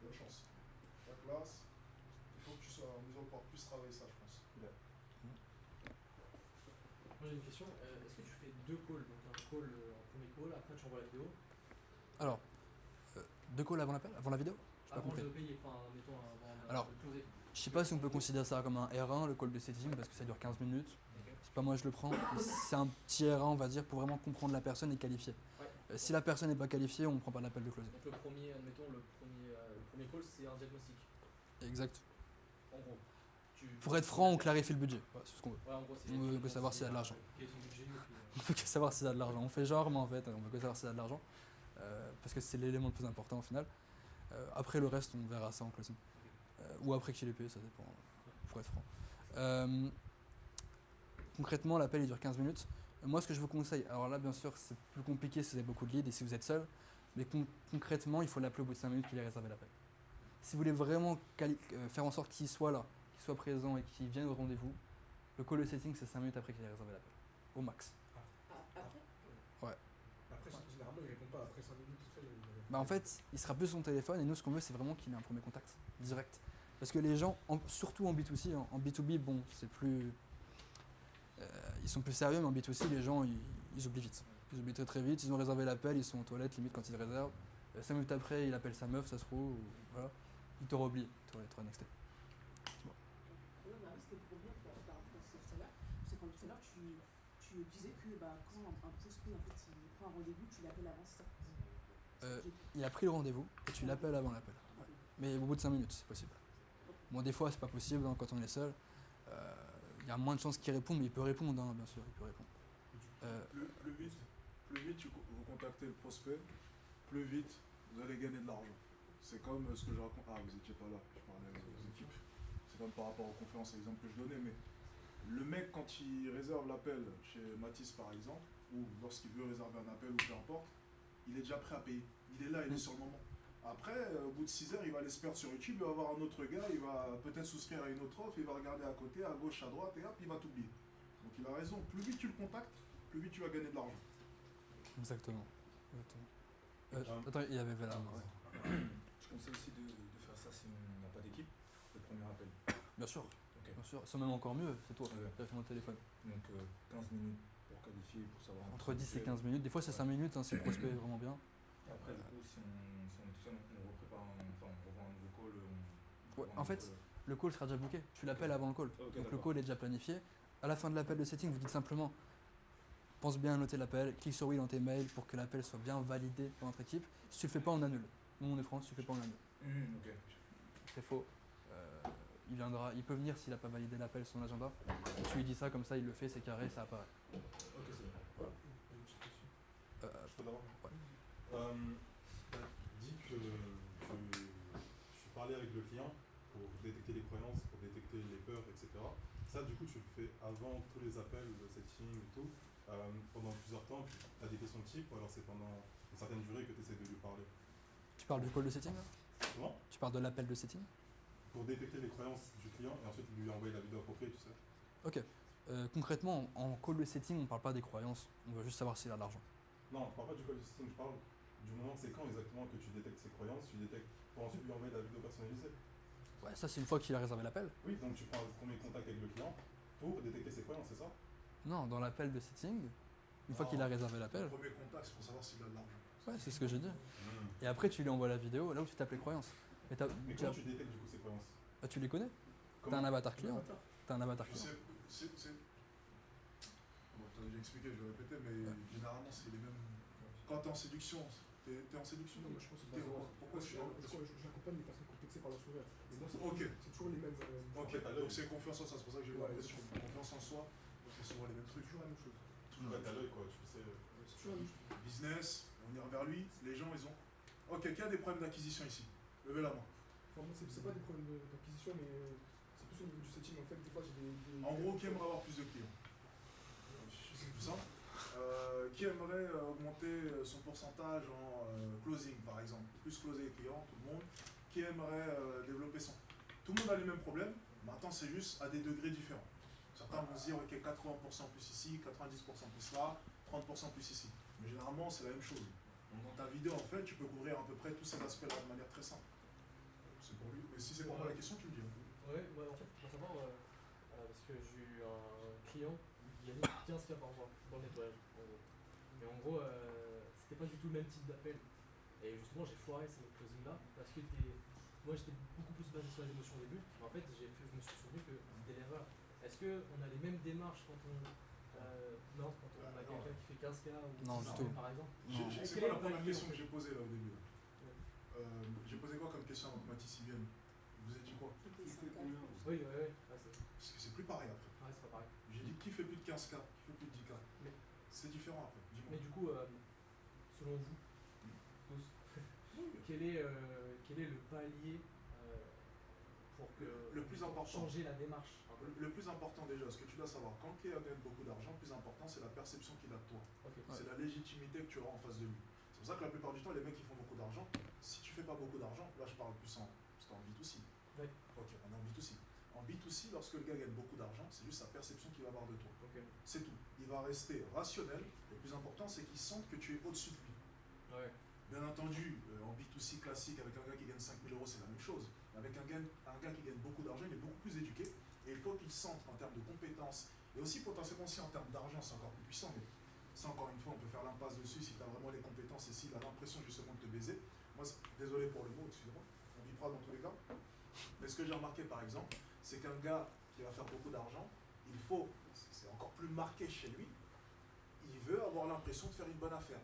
bonne chance. Ta classe, il faut que tu sois en mesure de pouvoir plus travailler ça, je pense. Moi j'ai une question, est-ce que tu fais deux calls, donc un call en premier call, après tu envoies la vidéo? Alors, 2 calls avant l'appel, avant la vidéo? J'ai pas Avant compris. de payer, enfin mettons avant Alors, de closer. Je sais pas si on peut considérer ça comme un R1, le call de setting, parce que ça dure 15 minutes. Ok. C'est pas moi je le prends, c'est un petit R1 on va dire pour vraiment comprendre la personne et qualifier. Ouais. Si la personne n'est pas qualifiée, on ne prend pas l'appel de closing. Donc le premier, admettons, le premier call c'est un diagnostic, Exact. en gros. Pour être franc, on clarifie le budget. Voilà, c'est ce qu'on veut. Ouais, en gros, c'est On veut que savoir s'il y a de l'argent. Quel est son budget, et puis, On veut que savoir s'il y a de l'argent. On fait genre, mais en fait, on veut que savoir s'il y a de l'argent. Parce que c'est l'élément le plus important au final. Après le reste, on verra ça en closing. Ou après qu'il ait payé, ça dépend. Pour être franc. Concrètement, l'appel il dure 15 minutes. Moi, ce que je vous conseille, alors là, bien sûr, c'est plus compliqué si vous avez beaucoup de leads et si vous êtes seul. Mais concrètement, il faut l'appeler au bout de 5 minutes qu'il ait réservé l'appel. Si vous voulez vraiment faire en sorte qu'il soit là, qu'il soit présent et qu'il vienne au rendez-vous, le call setting, c'est 5 minutes après qu'il ait réservé l'appel. Au max. Ouais. Après, généralement, il répond pas après 5 minutes, tout ça. Bah en fait, il sera plus sur son téléphone et nous, ce qu'on veut, c'est vraiment qu'il ait un premier contact direct. Parce que les gens, surtout en B2C, hein, en B2B, bon, c'est plus. Ils sont plus sérieux, mais en B2C, les gens, ils oublient vite. Ils oublient très très vite. Ils ont réservé l'appel, ils sont aux toilettes, limite quand ils réservent. 5 minutes après, il appelle sa meuf, ça se trouve, ou, voilà. Il t'aura oublié, tu auras nexté. Oui, mais après, c'était pour revenir par rapport à ce que là, c'est quand tout à l'heure, tu disais que quand un prospect en fait, il prend un rendez-vous, tu l'appelles avant, c'est ça? Il a pris le rendez-vous et tu l'appelles avant l'appel. Ouais. Mais au bout de 5 minutes, c'est possible. Bon, des fois, c'est pas possible hein, quand on est seul. Il y a moins de chances qu'il réponde, mais il peut répondre, hein, bien sûr, il peut répondre. Plus vite vous contactez le prospect, plus vite vous allez gagner de l'argent. C'est comme ce que je raconte. Ah, vous étiez pas là, je parlais aux équipes. C'est comme par rapport aux conférences, l'exemple que je donnais, mais le mec, quand il réserve l'appel chez Mathis par exemple, ou lorsqu'il veut réserver un appel ou peu importe, il est déjà prêt à payer. Il est là, il est sur le moment. Après, au bout de 6 heures, il va aller se perdre sur YouTube, il va avoir un autre gars, il va peut-être souscrire à une autre offre, il va regarder à côté, à gauche, à droite, et hop, il va t'oublier. Donc il a raison, plus vite tu le contactes, plus vite tu vas gagner de l'argent. Exactement. Attends, il y avait Vela. Je conseille aussi de faire ça si on n'a pas d'équipe, le premier appel. Bien sûr. Ok. Bien sûr. C'est même encore mieux, c'est toi, Ouais. directement au téléphone. Donc 15 minutes pour qualifier, pour savoir. Entre 10 et 15 minutes. Des fois, c'est 5 minutes, hein, si le prospect est vraiment bien. Et après, du coup, si on est tout seul, on reprépare, on revoit un nouveau call. Ouais, en fait, le call sera déjà booké. Tu l'appelles avant le call. Ok, Donc le d'accord. call est déjà planifié. À la fin de l'appel de setting, vous dites simplement pense bien à noter l'appel, clique sur oui dans tes mails pour que l'appel soit bien validé par notre équipe. Si tu le fais pas, on annule. Nous, on est France, si tu le fais pas, on annule. Ok. C'est faux. Il viendra, il peut venir s'il n'a pas validé l'appel sur son agenda. Tu lui dis ça, comme ça, il le fait, c'est carré, ça apparaît. Ok, c'est bon. Voilà. Je peux d'abord Ouais. Tu as dit que tu parlais avec le client pour détecter les croyances, pour détecter les peurs, etc. Ça, du coup, tu le fais avant tous les appels, le setting et tout. Pendant plusieurs temps, tu as des questions types, ou alors c'est pendant une certaine durée que tu essaies de lui parler. Tu parles du call de setting là? Comment? Tu parles de l'appel de setting? Pour détecter les croyances du client et ensuite lui envoyer la vidéo appropriée, tout ça. Ok. Concrètement, en call de setting, on ne parle pas des croyances, on veut juste savoir s'il a de l'argent. Non, je parle pas du call system, je parle du moment, c'est quand exactement que tu détectes ses croyances, tu détectes pour ensuite lui envoyer la vidéo personnalisée. Ouais, ça c'est une fois qu'il a réservé l'appel. Oui, donc tu prends le premier contact avec le client pour détecter ses croyances, c'est ça? Non, dans l'appel de setting, une fois qu'il a réservé l'appel, Le premier contact, c'est pour savoir s'il a de l'argent. ouais, c'est ce que j'ai dit. Et après, tu lui envoies la vidéo là où tu tapes les croyances. Mais, Mais comment tu détectes du coup ses croyances? Ah, tu les connais? T'as Comment? un avatar client. T'as un avatar Tu client. sais, bon, t'as déjà expliqué, je vais répéter, mais généralement c'est les mêmes. Quand t'es en séduction, t'es en séduction. Non, mais je pense que T'es en- Pourquoi j'accompagne les personnes complexées par le sourire. Et moi, Ok. c'est toujours les mêmes. Ok, donc c'est confiance en soi, c'est pour ça que j'ai eu Ouais, l'impression. Confiance en soi, c'est souvent les mêmes C'est trucs. toujours la même chose. Toujours Ouais, la t'as même l'œil quoi, tu sais. C'est toujours la même chose. chose. Business, on ira vers lui, les gens ils ont. Ok, qui a des problèmes d'acquisition ici? Levez la main. Enfin, moi, c'est pas des problèmes d'acquisition, mais c'est plus au niveau du setting. En fait, des fois, j'ai des. En gros, qui aimerait avoir plus de clients? C'est tout ça. Qui aimerait augmenter son pourcentage en closing par exemple? Plus closer les clients, tout le monde. Qui aimerait développer son. Tout le monde a les mêmes problèmes, maintenant c'est juste à des degrés différents. Certains vont se dire ok 80% plus ici, 90% plus là, 30% plus ici. Mais généralement c'est la même chose. Donc dans ta vidéo en fait tu peux couvrir à peu près tous ces aspects là de manière très simple. C'est pour lui. Mais si c'est pour moi la question tu me dis. Ouais, en fait, faut savoir, parce que j'ai eu un client qui gagnait 15K par mois dans le nettoyage, en gros. Mais en gros, c'était pas du tout le même type d'appel. Et justement, j'ai foiré ces closings-là, parce que moi j'étais beaucoup plus basé sur les émotions au début, mais en fait, je me suis souvenu que c'était l'erreur. Est-ce qu'on a les mêmes démarches quand on. Non, quand on a quelqu'un qui fait 15K ou Non, 10K, du tout. par exemple? C'est quoi la première question que j'ai posée là au début là? J'ai posé quoi comme question avant que Mathis y vienne? Vous avez dit quoi? Oui, c'est Parce que c'est plus pareil après. pas pareil. J'ai dit qui fait plus de 15K, qui fait plus de 10K. Mais- C'est différent après. Dis-moi. Mais du coup, selon vous, tous, quel est le palier pour que Le plus important. changer la démarche un peu? Le plus important déjà, ce que tu dois savoir, quand le client gagne beaucoup d'argent, le plus important c'est la perception qu'il a de toi. Ok. C'est la légitimité que tu auras en face de lui. C'est pour ça que la plupart du temps, les mecs qui font beaucoup d'argent, si tu fais pas beaucoup d'argent, là je parle plus en. C'était en B2C. Ouais. Ok, on est en B2C. En B2C, lorsque le gars gagne beaucoup d'argent, c'est juste sa perception qu'il va avoir de toi. Ok. C'est tout. Il va rester rationnel. Le plus important, c'est qu'il sente que tu es au-dessus de lui. Ouais. Bien entendu, en B2C classique, avec un gars qui gagne 5 000 euros, c'est la même chose. Mais avec un gars qui gagne beaucoup d'argent, il est beaucoup plus éduqué. Et il faut qu'il sente en termes de compétences, et aussi potentiellement aussi en termes d'argent, c'est encore plus puissant. Mais ça, encore une fois, on peut faire l'impasse dessus si tu as vraiment les compétences et s'il a l'impression justement de te baiser. Moi, désolé pour le mot, excusez-moi, on bipera dans tous les cas. Mais ce que j'ai remarqué par exemple, c'est qu'un gars qui va faire beaucoup d'argent, il faut, c'est encore plus marqué chez lui, il veut avoir l'impression de faire une bonne affaire.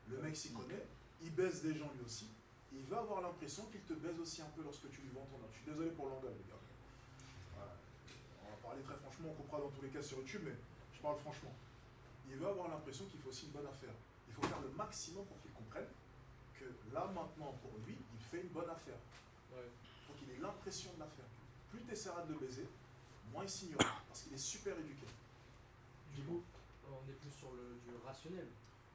Le mec s'y connaît, il baise des gens lui aussi, il veut avoir l'impression qu'il te baise aussi un peu lorsque tu lui vends ton art. Je suis désolé pour le langage, les gars. Voilà. On va parler très franchement, on coupera dans tous les cas sur YouTube, mais je parle franchement. Il veut avoir l'impression qu'il fait aussi une bonne affaire. Il faut faire le maximum pour qu'il comprenne que là maintenant pour lui, il fait une bonne affaire. Ouais. Il faut qu'il ait l'impression de la faire. Plus tu essaieras de le baiser, moins il signera, parce qu'il est super éduqué. Du coup, on est plus sur du rationnel.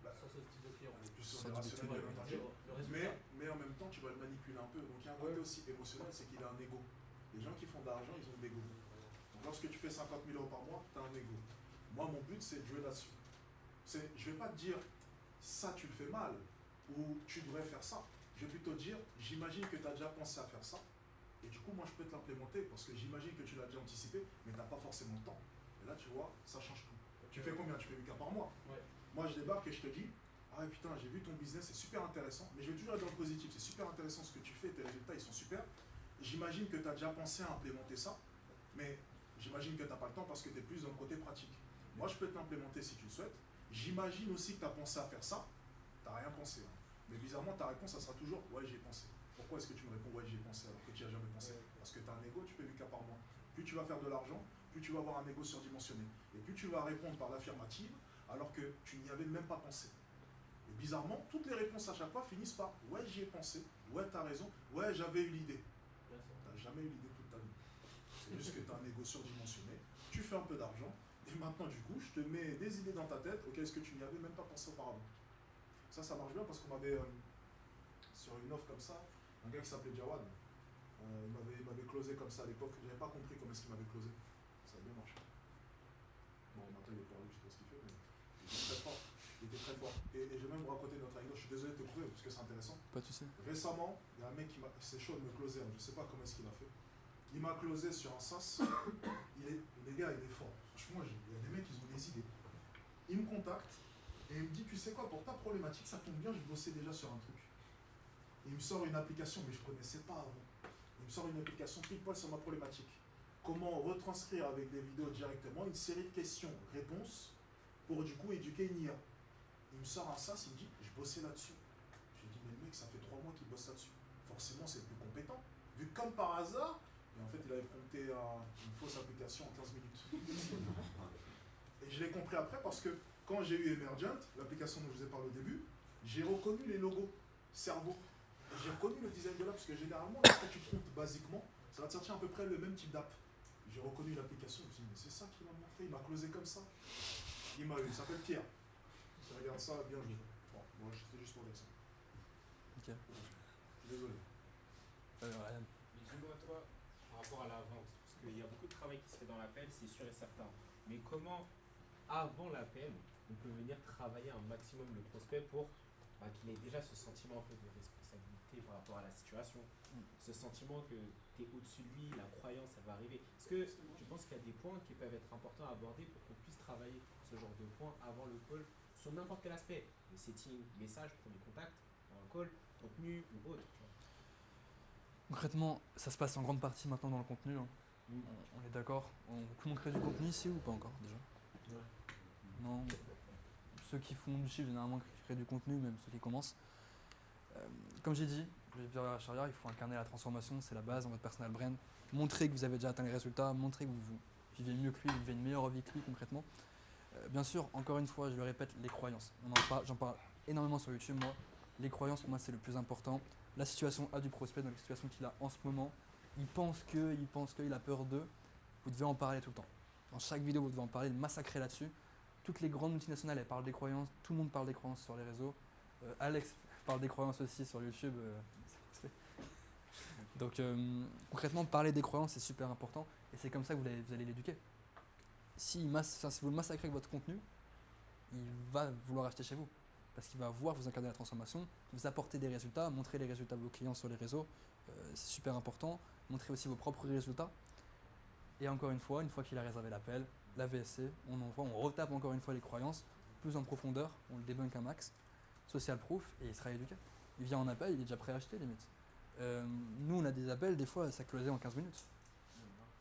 Bah, sur ce type de client. on est plus sur Ça le dit rationnel, tout, bien entendu. Le résultat. Mais en même temps, tu vas le manipuler un peu. Donc il y a un côté aussi émotionnel, c'est qu'il a un ego. Les gens qui font de l'argent, ils ont de l'ego. Donc lorsque tu fais 50 000 euros par mois, tu as un ego. Moi, mon but, c'est de jouer là-dessus. Je ne vais pas te dire, ça tu le fais mal, ou tu devrais faire ça. Je vais plutôt dire, j'imagine que tu as déjà pensé à faire ça. Et du coup, moi, je peux te l'implémenter parce que j'imagine que tu l'as déjà anticipé, mais tu n'as pas forcément le temps. Et là, tu vois, ça change tout. Tu fais combien? Tu fais 8K par mois. Ouais. Moi, je débarque et je te dis, ah ouais, putain, j'ai vu ton business, c'est super intéressant. Mais je vais toujours être dans le positif. C'est super intéressant ce que tu fais, tes résultats, ils sont super. J'imagine que tu as déjà pensé à implémenter ça, mais j'imagine que tu n'as pas le temps parce que tu es plus dans le côté pratique. Moi, je peux te l'implémenter si tu le souhaites. J'imagine aussi que tu as pensé à faire ça. Tu n'as rien pensé. Hein. Mais bizarrement, ta réponse, ça sera toujours, ouais, j'y ai pensé. Pourquoi est-ce que tu me réponds, ouais, j'y ai pensé, alors que tu n'y as jamais pensé? Parce que tu as un ego, tu fais 8K par mois. Plus tu vas faire de l'argent, plus tu vas avoir un ego surdimensionné. Et plus tu vas répondre par l'affirmative, alors que tu n'y avais même pas pensé. Et bizarrement, toutes les réponses à chaque fois finissent par, ouais, j'y ai pensé, ouais, tu as raison, ouais, j'avais eu l'idée. Tu n'as jamais eu l'idée toute ta vie. C'est juste que tu as un ego surdimensionné, tu fais un peu d'argent, et maintenant, du coup, je te mets des idées dans ta tête auxquelles est-ce que tu n'y avais même pas pensé auparavant. Ça marche bien parce qu'on m'avait, sur une offre comme ça, un gars qui s'appelait Jawad, il m'avait closé comme ça à l'époque. Je n'avais pas compris comment est-ce qu'il m'avait closé. Ça a bien marché. Bon, maintenant il est perdu, je sais pas ce qu'il fait, mais il était très fort. Il était très fort. Et je vais même vous raconter notre anecdote. Je suis désolé de te couper parce que c'est intéressant. Pas de soucis. Récemment, il y a un mec qui m'a. C'est chaud de me closer, hein. Je sais pas comment est-ce qu'il a fait. Il m'a closé sur un sas. Les gars, il est fort. Franchement, il y a des mecs qui ont des idées. Il me contacte et il me dit, tu sais quoi, pour ta problématique, ça tombe bien, je bossais déjà sur un truc. Il me sort une application, mais je ne connaissais pas avant. Il me sort une application pile poil sur ma problématique. Comment retranscrire avec des vidéos directement une série de questions-réponses pour du coup éduquer une IA. Il me sort un sas, il me dit, je bossais là-dessus. Je lui dis, mais le mec, ça fait 3 mois qu'il bosse là-dessus. Forcément, c'est le plus compétent. Vu comme par hasard, et en fait, il avait prompté une fausse application en 15 minutes. Et je l'ai compris après parce que quand j'ai eu Emergent, l'application dont je vous ai parlé au début, j'ai reconnu les logos cerveau. Et j'ai reconnu le design de l'app parce que généralement, lorsque tu promptes basiquement, ça va te sortir à peu près le même type d'app. J'ai reconnu l'application, je me suis dit, mais c'est ça qu'il m'a montré, il m'a closé comme ça. Il m'a eu, il s'appelle Pierre. Si tu regardes ça, bien joué. Bon, moi, c'était juste pour dire ça. Ok. Je suis désolé. Ryan. Mais dis-moi toi, par rapport à la vente, parce qu'il y a beaucoup de travail qui se fait dans l'appel, c'est sûr et certain. Mais comment, avant l'appel, on peut venir travailler un maximum le prospect pour qu'il ait déjà ce sentiment un peu de responsabilité par rapport à la situation, ce sentiment que tu es au-dessus de lui, la croyance, elle va arriver. Est-ce que je pense qu'il y a des points qui peuvent être importants à aborder pour qu'on puisse travailler ce genre de points avant le call sur n'importe quel aspect, le setting, message, premier contact, un call, contenu ou autre. Tu vois. Concrètement, ça se passe en grande partie maintenant dans le contenu. Hein. On est d'accord. Tout le monde crée du contenu ici ou pas encore déjà? Non. Ceux qui font du chiffre, généralement, créent du contenu, même ceux qui commencent. Comme j'ai dit, je vais dire à Sharia, il faut incarner la transformation, c'est la base dans votre personal brand. Montrer que vous avez déjà atteint les résultats, montrer que vous vivez mieux que lui, vous vivez une meilleure vie que lui concrètement. Bien sûr, encore une fois, je le répète, les croyances. J'en parle énormément sur YouTube, moi. Les croyances, pour moi, c'est le plus important. La situation A du prospect, dans la situation qu'il a en ce moment, il pense qu'il a peur d'eux. Vous devez en parler tout le temps. Dans chaque vidéo, vous devez en parler, le massacrer là-dessus. Toutes les grandes multinationales, elles parlent des croyances. Tout le monde parle des croyances sur les réseaux. Alex parle des croyances aussi sur YouTube. Donc, concrètement, parler des croyances, c'est super important. Et c'est comme ça que vous allez l'éduquer. Si vous le massacrez avec votre contenu, il va vouloir acheter chez vous. Parce qu'il va voir vous incarner la transformation, vous apporter des résultats, montrer les résultats de vos clients sur les réseaux. C'est super important. Montrer aussi vos propres résultats. Et encore une fois qu'il a réservé l'appel, la VSC, on envoie, on retape encore une fois les croyances, plus en profondeur, on le débunk un max, social proof, et il sera éduqué. Il vient en appel, il est déjà prêt à acheter limite. Nous, on a des appels, des fois, ça closait en 15 minutes.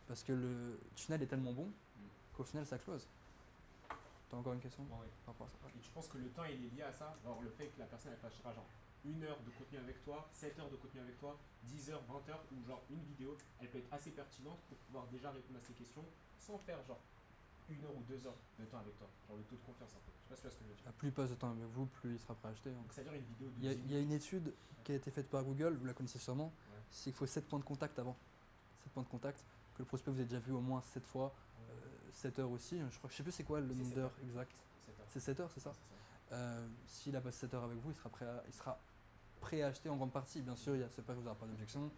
Parce que le tunnel est tellement bon qu'au final, ça close. T'as encore une question Oui. par rapport à ça? Et tu penses que le temps il est lié à ça? Alors le fait que la personne elle passera genre 1 heure de contenu avec toi, 7 heures de contenu avec toi, 10 heures, 20 heures, ou genre une vidéo, elle peut être assez pertinente pour pouvoir déjà répondre à ces questions sans faire genre 1 heure ou 2 heures de temps avec toi. Genre le taux de confiance un peu. Je sais pas si tu vois ce que je veux dire. Plus il passe de temps avec vous, plus il sera prêt à acheter, hein. Donc c'est-à-dire une vidéo de Il y, a, 10 il y a une étude qui a été faite par Google, vous la connaissez sûrement, Ouais. c'est qu'il faut 7 points de contact avant. 7 points de contact, que le prospect vous avez déjà vu au moins 7 fois, 7 heures aussi. Je sais plus c'est quoi le C'est nombre 7 d'heures heures. exact. 7 heures. C'est 7 heures, c'est ça? Ouais, c'est ça. S'il a passé 7 heures avec vous, il sera prêt à acheter en grande partie. Bien sûr, il y a ce pas que vous n'aurez pas d'objection,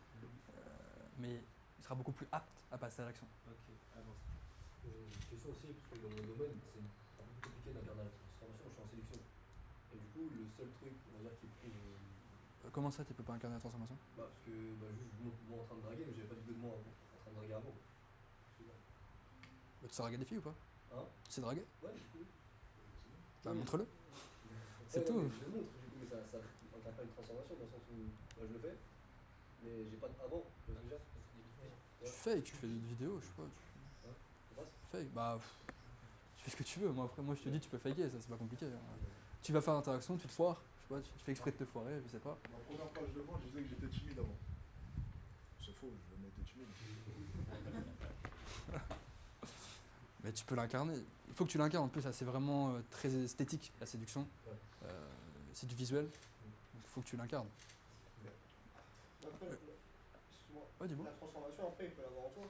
mais il sera beaucoup plus apte à passer à l'action. Ok, avance. J'ai une question aussi, parce que dans mon domaine, c'est un peu plus compliqué d'incarner la transformation, je suis en sélection. Et du coup, le seul truc, on va dire, qui est plus. Comment ça, tu peux pas incarner la transformation? Bah, parce que juste, je vous montre moi en train de draguer, mais j'avais pas de vidéo de moi en train de draguer avant. Tu sais draguer des filles ou pas? Hein? Tu sais draguer? Ouais, du coup. Bah, montre-le. C'est Ouais, tout. mais je le montre, du coup, mais ça n'incarne pas une transformation dans le sens où je le fais, mais j'ai pas avant, tu vois ce que je veux dire? Tu fais, tu fais des vidéos, je sais pas. Tu passes? Fake, bah, tu fais ce que tu veux. Moi, après, moi, je te dis, tu peux faker, ça, c'est pas compliqué, hein. Tu vas faire l'interaction, tu te foires, je sais pas, tu fais exprès de te foirer, je sais pas. Ma première page de vente, je disais que j'étais timide avant. C'est faux, je jamais été timide. Mais tu peux l'incarner. Il faut que tu l'incarnes en plus, là, c'est vraiment très esthétique, la séduction. Ouais. C'est du visuel, donc il faut que tu l'incarnes. Après, Ouais. excuse-moi, Ouais, dis-moi. la transformation, après, il peut l'avoir en toi.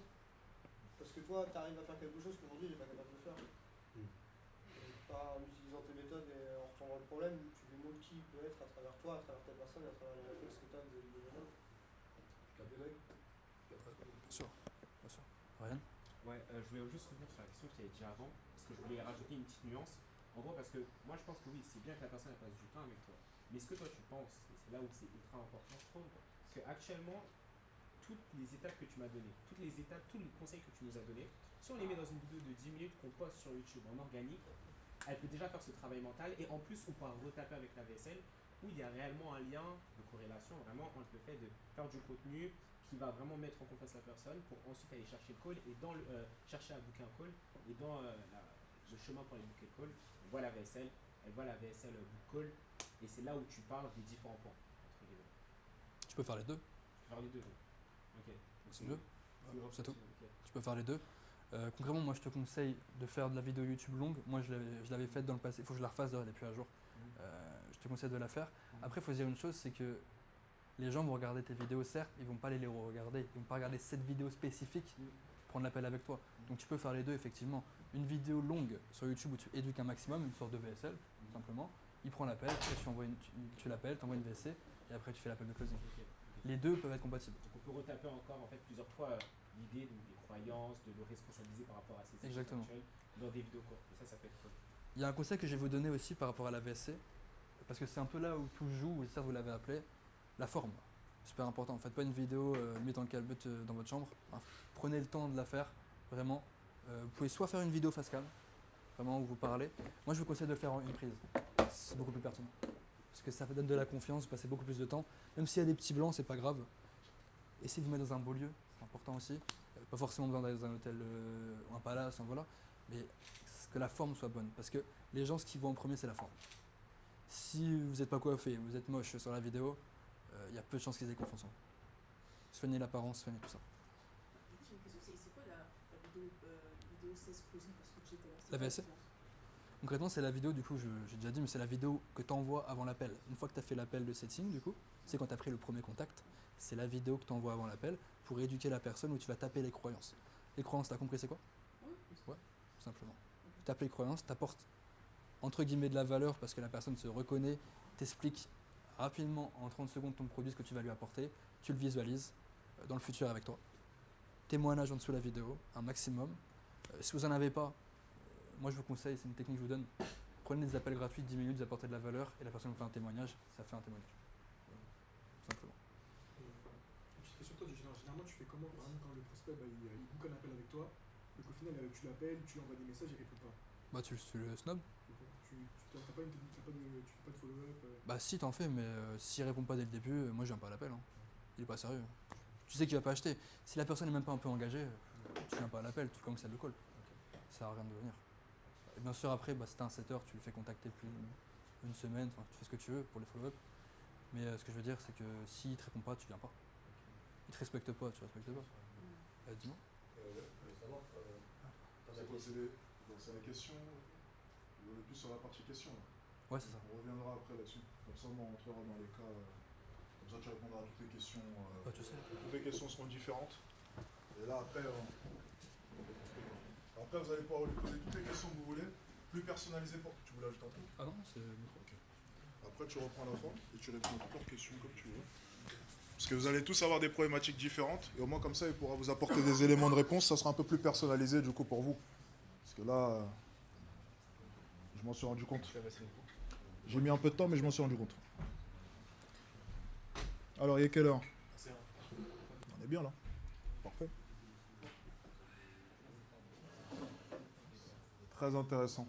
Parce que toi, tu arrives à faire quelque chose qu'aujourd'hui, il n'est pas capable de faire. Pas en utilisant tes méthodes et en retournant le problème, tu lui montres qui il peut être à travers toi, à travers ta personne, à travers les réflexes que tu as de l'homme. Je la bédaille. Bien sûr, bien sûr. Ryan? Ouais, je voulais juste revenir sur la question que tu avais dit avant, parce que je voulais rajouter une petite nuance. En gros, parce que moi je pense que oui, c'est bien que la personne elle passe du temps avec toi. Mais ce que toi tu penses, et c'est là où c'est ultra important, je trouve, que actuellement, toutes les étapes que tu m'as données, toutes les étapes, tous les conseils que tu nous as donnés, si on les met dans une vidéo de 10 minutes qu'on poste sur YouTube en organique, elle peut déjà faire ce travail mental et en plus on pourra retaper avec la VSL où il y a réellement un lien de corrélation vraiment entre le fait de faire du contenu qui va vraiment mettre en confiance la personne pour ensuite aller chercher le call et dans le, chercher à booker un call et dans le chemin pour aller booker le call, elle voit la VSL book call et c'est là où tu parles des différents points entre les deux. Tu peux faire les deux, Tu peux faire les deux donc. Ok. c'est mieux. Plus C'est tout. ok. Tu peux faire les deux. Concrètement, moi je te conseille de faire de la vidéo YouTube longue. Moi je l'avais faite dans le passé, il faut que je la refasse d'ailleurs, elle est plus à jour. Je te conseille de la faire. Après, il faut se dire une chose, c'est que les gens vont regarder tes vidéos, certes, ils vont pas les regarder, ils vont pas regarder cette vidéo spécifique, prendre l'appel avec toi. Donc tu peux faire les deux, effectivement. Une vidéo longue sur YouTube où tu éduques un maximum, une sorte de VSL, tout simplement. Il prend l'appel, après tu l'appelles, tu envoies une VC, et après tu fais l'appel de closing. Ok. Les deux peuvent être compatibles. Donc on peut retaper encore en fait plusieurs fois l'idée donc, des croyances, de le responsabiliser par rapport à ses situations Exactement. actuelles dans des vidéos courtes. Et ça peut être cool. Il y a un conseil que je vais vous donner aussi par rapport à la VSC, parce que c'est un peu là où tout joue, ou certes vous l'avez appelé, la forme. Super important. Faites pas une vidéo mise en calmette dans votre chambre. Hein, prenez le temps de la faire, vraiment. Vous pouvez soit faire une vidéo face cam, vraiment où vous parlez. Moi je vous conseille de le faire en une prise. C'est beaucoup plus pertinent. Parce que ça donne de la confiance, vous passez beaucoup plus de temps. Même s'il y a des petits blancs, c'est pas grave. Essayez de vous mettre dans un beau lieu, c'est important aussi. Pas forcément besoin d'aller dans un hôtel ou un palace, voilà. Mais que la forme soit bonne. Parce que les gens, ce qu'ils voient en premier, c'est la forme. Si vous n'êtes pas coiffé, vous êtes moche sur la vidéo, il y a peu de chances qu'ils aient confiance en vous. Soignez l'apparence, soignez tout ça. C'est quoi la vidéo 16 closing parce que j'étais là? La VSC? Concrètement, c'est la vidéo, du coup, j'ai déjà dit, mais c'est la vidéo que tu envoies avant l'appel. Une fois que tu as fait l'appel de setting, du coup, c'est quand tu as pris le premier contact, c'est la vidéo que tu envoies avant l'appel pour éduquer la personne où tu vas taper les croyances. Les croyances, tu as compris c'est quoi? Ouais, tout simplement. Tu tapes les croyances, tu apportes entre guillemets de la valeur parce que la personne se reconnaît, t'explique rapidement en 30 secondes ton produit, ce que tu vas lui apporter, tu le visualises dans le futur avec toi. Témoignage en dessous de la vidéo, un maximum. Si vous n'en avez pas, moi je vous conseille, c'est une technique que je vous donne, prenez des appels gratuits, 10 minutes, vous apportez de la valeur et la personne vous fait un témoignage, ça fait un témoignage. Tout simplement. Une petite question, toi, généralement tu fais comment par exemple, quand le prospect il book un appel avec toi, donc au final tu l'appelles, tu lui envoies des messages, il répond pas. Bah tu le snob. Tu fais pas de follow-up Bah si t'en fais, mais s'il répond pas dès le début, moi je viens pas à l'appel. Hein. Il est pas sérieux. Tu sais qu'il va pas acheter. Si la personne est même pas un peu engagée, tu viens pas à l'appel, tu cancelles le call. Ça sert à rien de venir. Et bien sûr après, si t'as un setter, tu le fais contacter depuis une semaine, tu fais ce que tu veux pour les follow-up. Mais ce que je veux dire, c'est que s'il te répond pas, tu viens pas. Il te respecte pas, tu respectes pas. Dis-moi. Je voulais savoir, C'est quoi, c'est des Bon, c'est la question. On est plus sur la partie question. Là. Ouais, c'est ça. On reviendra après là-dessus. Comme ça, on rentrera dans les cas. Comme ça, tu répondras à toutes les questions. Ouais, tu sais. Toutes les questions seront différentes. Et là, après, après, vous allez pouvoir lui poser toutes les questions que vous voulez. Plus personnalisées pour. Tu voulais ajouter un truc? Ah non, c'est le micro. Ok. Après, tu reprends la fin et tu réponds à toutes leurs questions comme tu veux. Parce que vous allez tous avoir des problématiques différentes. Et au moins, comme ça, il pourra vous apporter des éléments de réponse. Ça sera un peu plus personnalisé, du coup, pour vous. Parce que là, je m'en suis rendu compte. J'ai mis un peu de temps, mais je m'en suis rendu compte. Alors, il est quelle heure? On est bien, là. Parfait. Très intéressant.